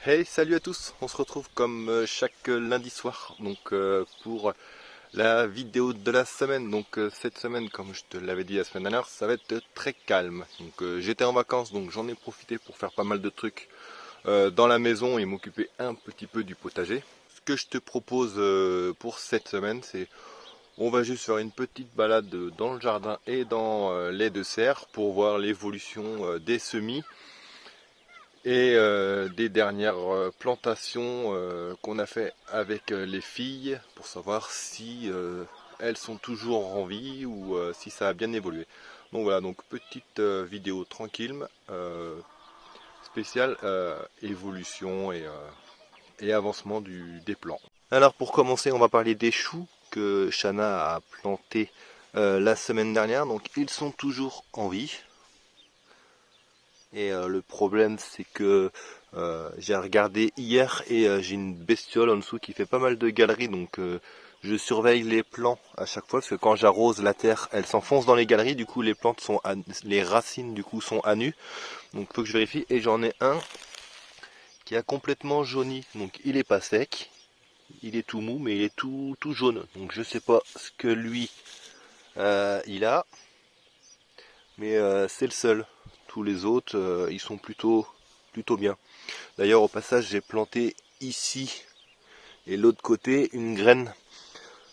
Hey, salut à tous! On se retrouve comme chaque lundi soir pour la vidéo de la semaine. Cette semaine, comme je te l'avais dit la semaine dernière, ça va être très calme. J'étais en vacances, donc j'en ai profité pour faire pas mal de trucs dans la maison et m'occuper un petit peu du potager. Ce que je te propose pour cette semaine, c'est on va juste faire une petite balade dans le jardin et dans les deux serres pour voir l'évolution des semis et des dernières plantations qu'on a fait avec les filles pour savoir si elles sont toujours en vie ou si ça a bien évolué. Donc voilà, donc petite vidéo tranquille, spéciale évolution et avancement des plants. Alors pour commencer, on va parler des choux que Shana a plantés la semaine dernière. Donc ils sont toujours en vie. Et le problème, c'est que j'ai regardé hier et j'ai une bestiole en dessous qui fait pas mal de galeries. Je surveille les plants à chaque fois parce que quand j'arrose la terre, elle s'enfonce dans les galeries. Du coup, les plantes sont les racines du coup sont à nu. Donc, il faut que je vérifie. Et j'en ai un qui a complètement jauni. Donc, il est pas sec, il est tout mou, mais il est tout jaune. Donc, je sais pas ce que lui il a, mais c'est le seul. Tous les autres, ils sont plutôt bien. D'ailleurs, au passage, j'ai planté ici et l'autre côté une graine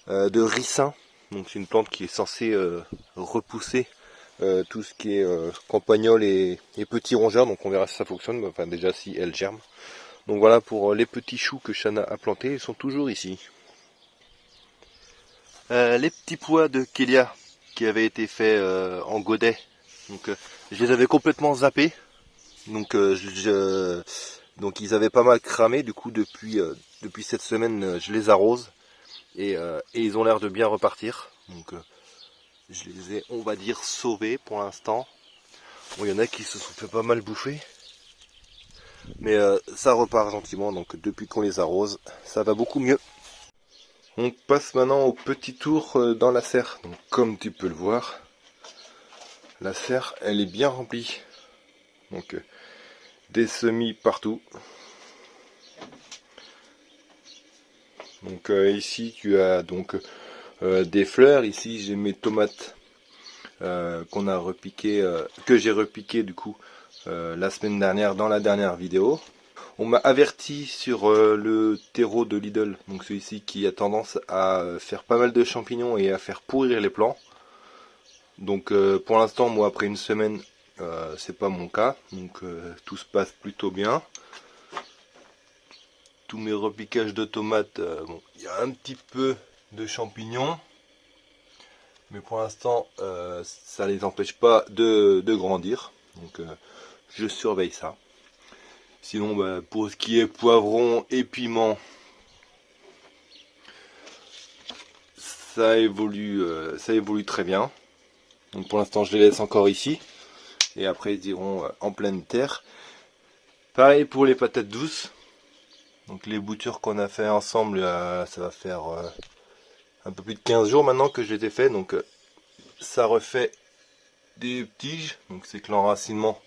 de ricin. Donc c'est une plante qui est censée repousser tout ce qui est campagnol et petits rongeurs. Donc on verra si ça fonctionne, enfin déjà si elle germe. Donc voilà pour les petits choux que Shana a plantés, ils sont toujours ici. Les petits pois de Kélia qui avaient été faits en godet. Je les avais complètement zappés. Donc ils avaient pas mal cramé. Du coup depuis cette semaine je les arrose et ils ont l'air de bien repartir. Je les ai, on va dire, sauvés pour l'instant. Bon, il y en a qui se sont fait pas mal bouffer, mais ça repart gentiment. Donc depuis qu'on les arrose, ça va beaucoup mieux. On passe maintenant au petit tour dans la serre. Donc comme tu peux le voir, la serre elle est bien remplie. Des semis partout. Ici tu as des fleurs. Ici j'ai mes tomates qu'on a repiqué, que j'ai repiqué du coup la semaine dernière dans la dernière vidéo. On m'a averti sur le terreau de Lidl, donc celui-ci qui a tendance à faire pas mal de champignons et à faire pourrir les plants. Pour l'instant, moi après une semaine, c'est pas mon cas, tout se passe plutôt bien. Tous mes repiquages de tomates, bon, il y a un petit peu de champignons, mais pour l'instant, ça les empêche pas de grandir. Je surveille ça. Sinon, pour ce qui est poivron et piment, ça évolue très bien. Donc pour l'instant, je les laisse encore ici. Et après, ils iront en pleine terre. Pareil pour les patates douces. Donc les boutures qu'on a fait ensemble, ça va faire un peu plus de 15 jours maintenant que je les ai fait. Ça refait des tiges. Donc c'est que l'enracinement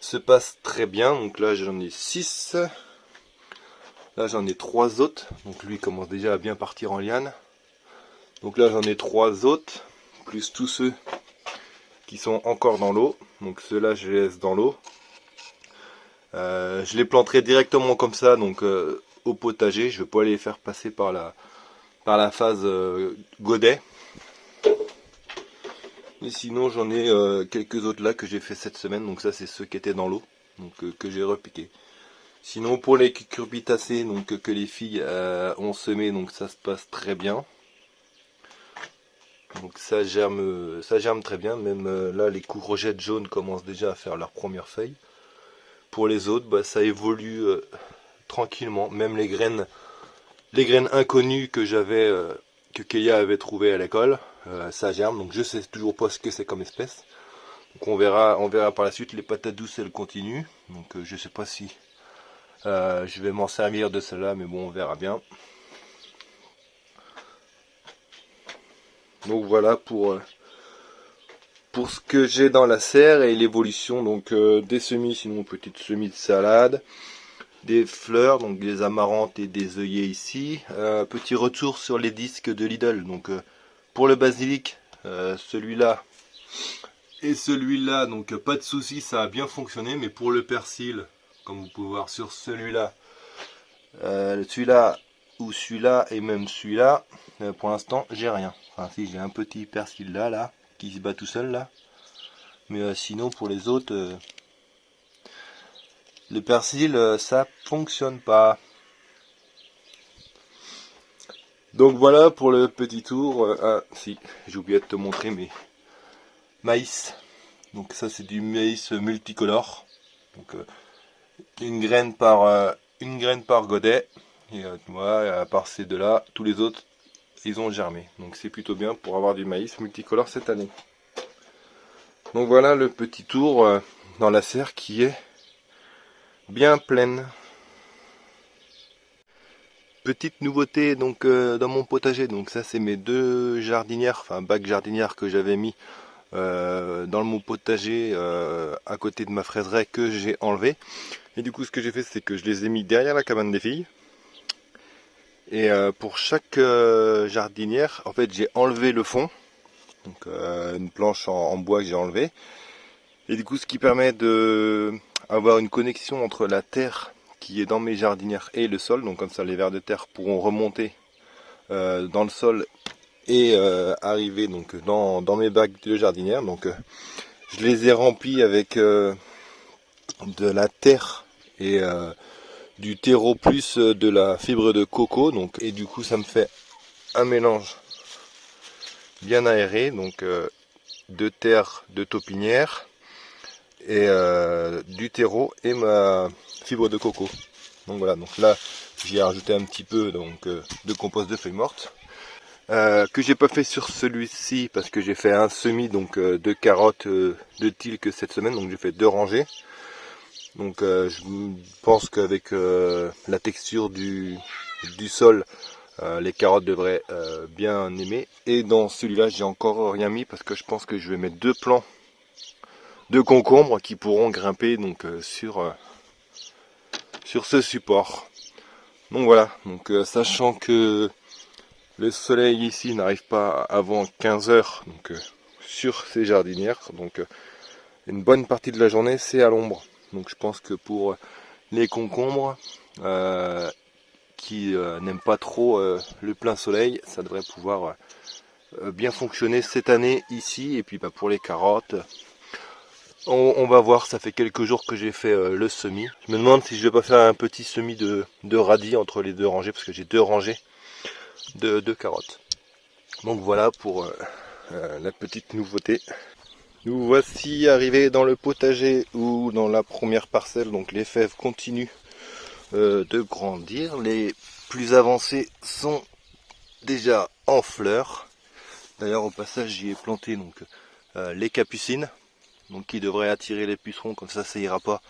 se passe très bien. Donc là, j'en ai 6. Là, j'en ai 3 autres. Donc lui commence déjà à bien partir en liane. Donc là, j'en ai 3 autres. Plus tous ceux qui sont encore dans l'eau. Donc ceux-là, je les laisse dans l'eau. Je les planterai directement comme ça, au potager. Je ne vais pas les faire passer par la phase godet. Et sinon, j'en ai quelques autres là que j'ai fait cette semaine. Donc ça, c'est ceux qui étaient dans l'eau, que j'ai repiqué. Sinon, pour les cucurbitacées, que les filles ont semé, donc ça se passe très bien. Donc ça germe très bien. Même là, les courgettes jaunes commencent déjà à faire leurs premières feuilles. Pour les autres, ça évolue tranquillement. Même les graines inconnues que Keia avait trouvées à l'école, ça germe. Donc je sais toujours pas ce que c'est comme espèce. Donc on verra par la suite. Les patates douces, elles continuent. Je sais pas si je vais m'en servir de celle-là, mais bon, on verra bien. Donc voilà pour ce que j'ai dans la serre et l'évolution des semis, sinon petite semis de salade. des fleurs, donc des amarantes et des œillets ici. Petit retour sur les disques de Lidl. Donc pour le basilic, celui-là et celui-là, donc pas de souci, ça a bien fonctionné. Mais pour le persil, comme vous pouvez voir sur celui-là, celui-là ou celui-là et même celui-là, pour l'instant j'ai rien. Enfin si, j'ai un petit persil là qui se bat tout seul là. Mais sinon pour les autres, le persil ça fonctionne pas. Donc voilà pour le petit tour. Ah si, j'ai oublié de te montrer mes maïs. Donc ça c'est du maïs multicolore. Donc une graine par godet. Et voilà, à part ces deux là, tous les autres ils ont germé. Donc c'est plutôt bien pour avoir du maïs multicolore cette année. Donc voilà le petit tour dans la serre qui est bien pleine. Petite nouveauté donc dans mon potager. Donc ça c'est mes deux jardinières, enfin bacs jardinières que j'avais mis dans mon potager à côté de ma fraiseraie que j'ai enlevé. Et du coup ce que j'ai fait c'est que je les ai mis derrière la cabane des filles. Et pour chaque jardinière, en fait j'ai enlevé le fond. Donc une planche en bois que j'ai enlevé. Et du coup ce qui permet de avoir une connexion entre la terre qui est dans mes jardinières et le sol. Donc comme ça les vers de terre pourront remonter dans le sol et arriver donc dans mes bacs de jardinière. Donc je les ai remplis avec de la terre et du terreau plus de la fibre de coco. Donc, et du coup ça me fait un mélange bien aéré. Donc de terre de taupinière et du terreau et ma fibre de coco. Donc voilà, donc là j'y ai rajouté un petit peu donc, de compost de feuilles mortes. Que j'ai pas fait sur celui-ci parce que j'ai fait un semis donc de carottes de tilque cette semaine, donc j'ai fait 2 rangées. Donc je pense qu'avec la texture du sol, les carottes devraient bien aimer. Et dans celui-là j'ai encore rien mis parce que je pense que je vais mettre 2 plants de concombres qui pourront grimper donc sur ce support. Donc voilà, donc sachant que le soleil ici n'arrive pas avant 15 h donc, sur ces jardinières. Donc une bonne partie de la journée c'est à l'ombre. Donc je pense que pour les concombres qui n'aiment pas trop le plein soleil, ça devrait pouvoir bien fonctionner cette année ici. Et puis bah, pour les carottes, on va voir, ça fait quelques jours que j'ai fait le semis. Je me demande si je vais pas faire un petit semis de radis entre les 2 rangées, parce que j'ai 2 rangées de carottes. Donc voilà pour la petite nouveauté. Nous voici arrivés dans le potager ou dans la première parcelle. Donc les fèves continuent de grandir. Les plus avancées sont déjà en fleurs. D'ailleurs au passage j'y ai planté donc les capucines, donc qui devraient attirer les pucerons, comme ça ira pas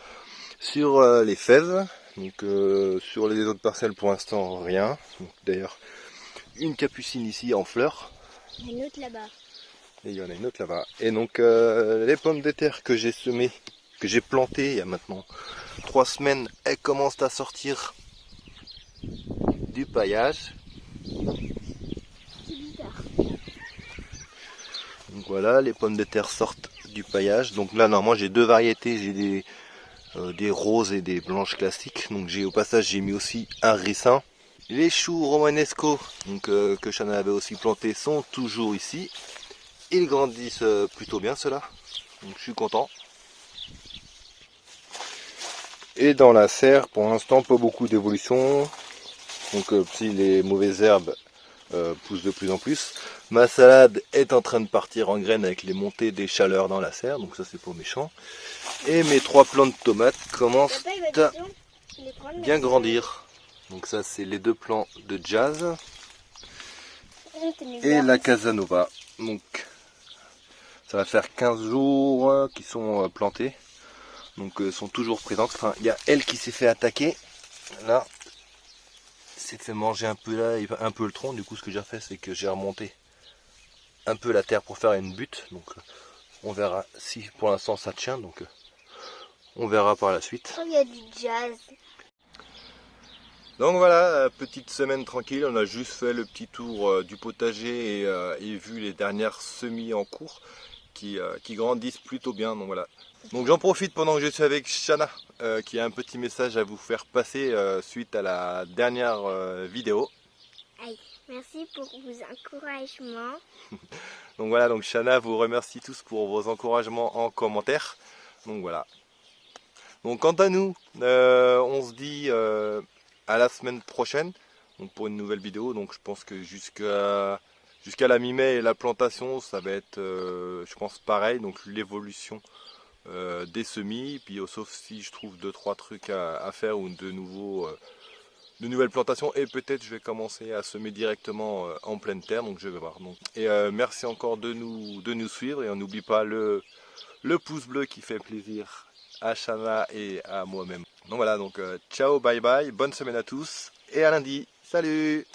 sur les fèves. Donc sur les autres parcelles pour l'instant rien. D'ailleurs une capucine ici en fleurs. Il y en a une autre là-bas. Et il y en a une autre là-bas. Et donc les pommes de terre que j'ai semées, que j'ai plantées il y a maintenant 3 semaines, elles commencent à sortir du paillage. Donc voilà, les pommes de terre sortent du paillage. Donc là normalement j'ai 2 variétés, j'ai des roses et des blanches classiques. Donc au passage j'ai mis aussi un ricin. Les choux romanesco donc, que Chana avait aussi planté sont toujours ici. Ils grandissent plutôt bien ceux-là, donc je suis content. Et dans la serre, pour l'instant, pas beaucoup d'évolution. Donc si les mauvaises herbes poussent de plus en plus. Ma salade est en train de partir en graines avec les montées des chaleurs dans la serre, donc ça c'est pas méchant. Et mes 3 plants de tomates commencent à bien grandir. Donc ça c'est les 2 plants de jazz et la Casanova. Donc ça va faire 15 jours qu'ils sont plantés. Donc sont toujours présentes. Enfin, il y a elle qui s'est fait attaquer. Là, s'est fait manger un peu là, un peu le tronc. Du coup, ce que j'ai fait, c'est que j'ai remonté un peu la terre pour faire une butte. Donc, on verra si pour l'instant ça tient. Donc, on verra par la suite. Il y a du jazz. Donc voilà, petite semaine tranquille, on a juste fait le petit tour du potager et vu les dernières semis en cours qui grandissent plutôt bien. Donc voilà. Donc j'en profite pendant que je suis avec Shana, qui a un petit message à vous faire passer suite à la dernière vidéo. Aïe, merci pour vos encouragements. Donc voilà, donc Shana vous remercie tous pour vos encouragements en commentaire. Donc voilà. Donc quant à nous, on se dit à la semaine prochaine donc pour une nouvelle vidéo. Donc je pense que jusqu'à la mi-mai et la plantation, ça va être je pense pareil. Donc l'évolution des semis, puis sauf si je trouve 2-3 trucs à faire ou de nouvelles plantations et peut-être je vais commencer à semer directement en pleine terre, donc je vais voir. Donc, et merci encore de nous suivre et on n'oublie pas le pouce bleu qui fait plaisir à Shana et à moi-même. Donc voilà, donc ciao, bye bye, bonne semaine à tous et à lundi. Salut!